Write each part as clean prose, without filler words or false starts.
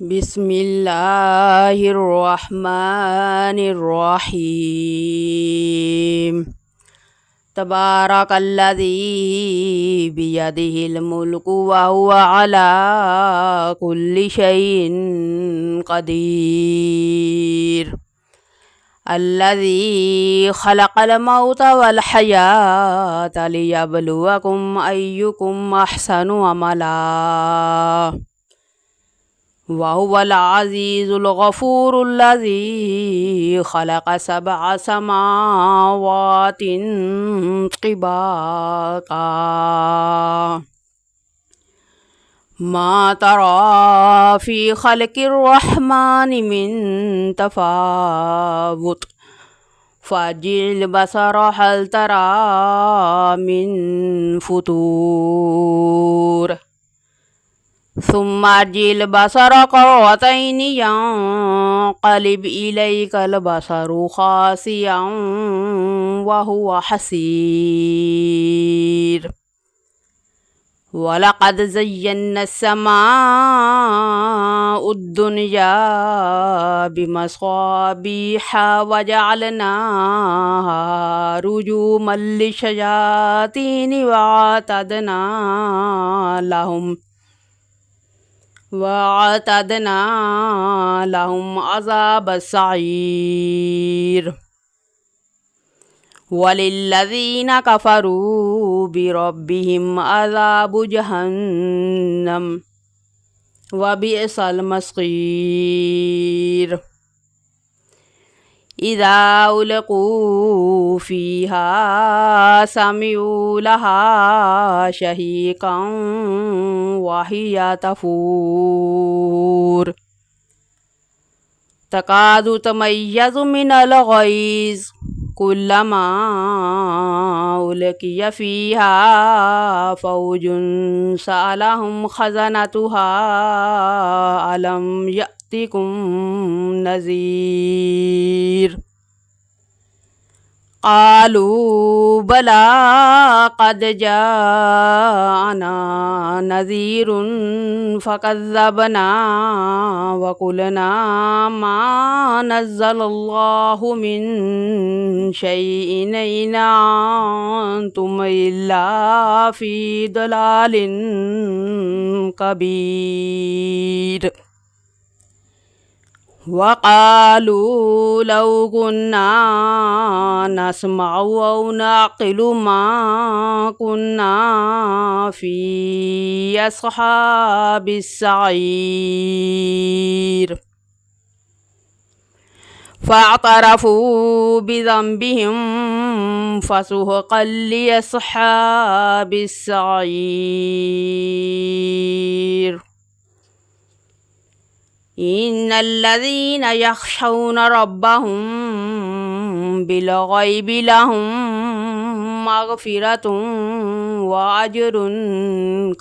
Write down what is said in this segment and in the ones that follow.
بسم الله الرحمن الرحيم تبارك الذي بيده الملك وهو على كل شيء قدير الذي خلق الموت والحياة ليبلوكم أيكم أحسن عملا وهو العزيز الغفور الذي خلق 7 سماوات طباقا ما ترى في خلق الرحمن من تفاوت فارجع البصر هل ترى من فتور ثم ارجع البصر كرتين ينقلب إليك البصر خاسئا وهو حسير ولقد زينا السماء الدنيا بمصابيح وجعلناها رجوما للشياطين وأعتدنا لهم عذاب السعير وللذين كفروا بربهم عذاب جهنم وبئس المصير إذا ألقوا فيها سمعوا لها شهيقا وهي تفور تكاد تميز من الغيظ كلما ألقي فيها فوج سألهم خزنتها ألم يأتكم نذير قالوا بلى قد جاءنا نذير فكذبنا وقلنا ما نزل الله من شيء إن أنتم إلا في ضلال كبير وقالوا لو كنا نسمع أو نعقل ما كنا في أصحاب السعير فاعترفوا بذنبهم فسحقا لأصحاب السعير إن الذين يخشون ربهم بالغيب لهم مغفرة وأجر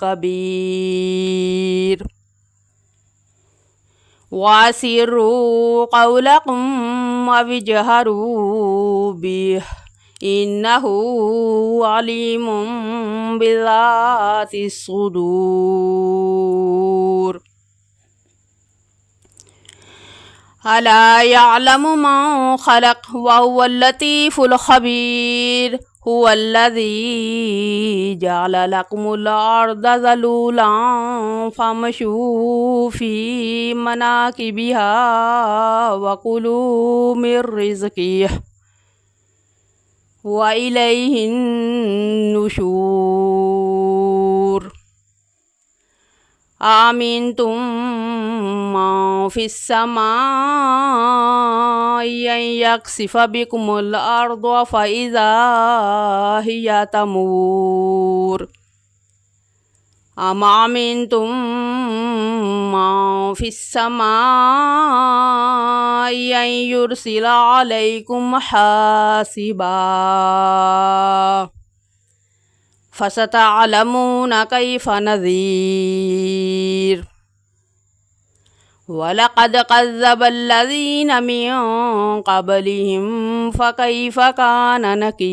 كبير وأسروا قولكم واجهروا به إنه عليم بذات الصدور ألا يعلم من خلق وهو اللطيف الخبير هو الذي جعل لكم الأرض ذلولا فامشوا في مناكبها وكلوا من رزقه وإليه النشور أأمنتم من في السماء أن يخسف بكم الأرض فإذا هي تمور أم أمنتم من في السماء أن يرسل عليكم حاسبا فستعلمون كيف نذير ولقد كذب الذين من قبلهم فكيف كان نكير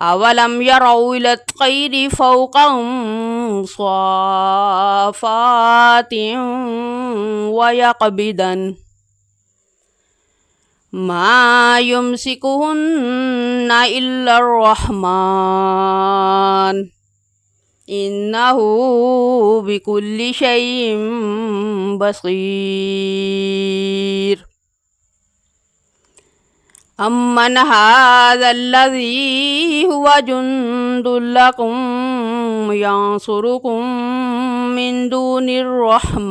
أولم يروا إلى الطير فوقهم صافات ويقبضن ما يمسكهن إلا الرحمن إنه بكل شيء بصير. أمن هذا الذي هو جند لكم ينصركم من دون الرحمن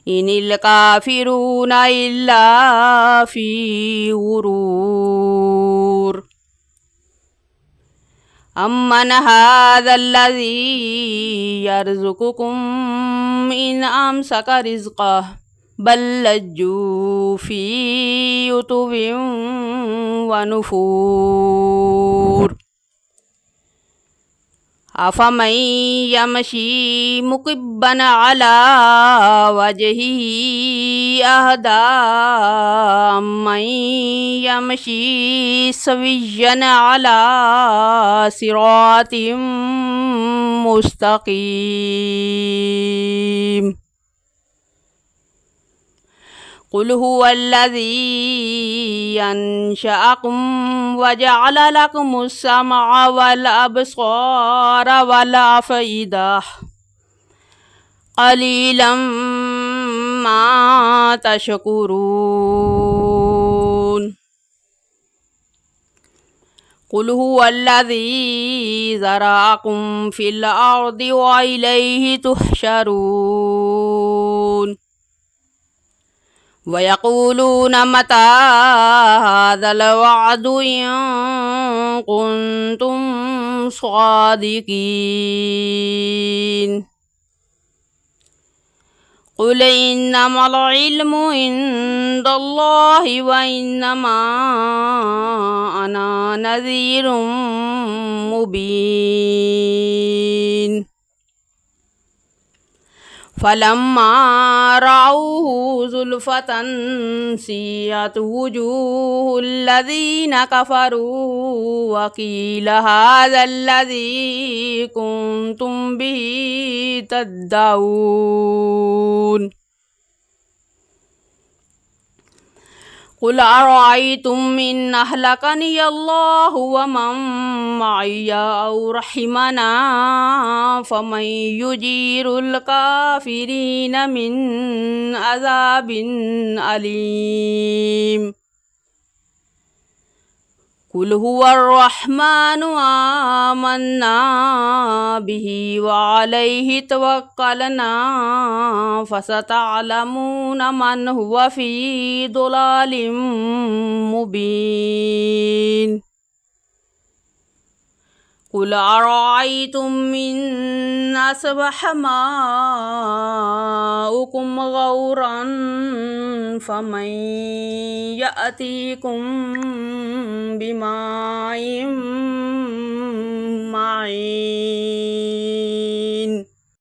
إن الكافرون إلا في غرور. أمن هذا الذي يرزقكم إن أمسك رزقه بل لجوا في عتو ونفور. أفمن يمشي مكبا على وجهه أهدى أمن يمشي سويا على صراط مستقيم. قل هو الذي أنشأكم وجعل لكم السمع والأبصار والأفئدة قليلا ما تشكرون. قل هو الذي ذرأكم في الأرض وإليه تحشرون. ويقولون متى هذا الوعد إن كنتم صادقين. قل إنما العلم عند الله وإنما أنا نذير مبين. فلما رأوه زلفة سيئت وجوه الذين كفروا وقيل هذا الذي كنتم به تدعون. قل أرأيتم إن أهلكني الله ومن معي أو رحمنا فمن يجير الكافرين من عذاب أليم. قل هو الرحمن آمنا به وعليه توكلنا فستعلمون من هو في ضلال مبين. قل أرأيتم إن أصبح ماؤكم غورا فمن يأتيكم بماء معين.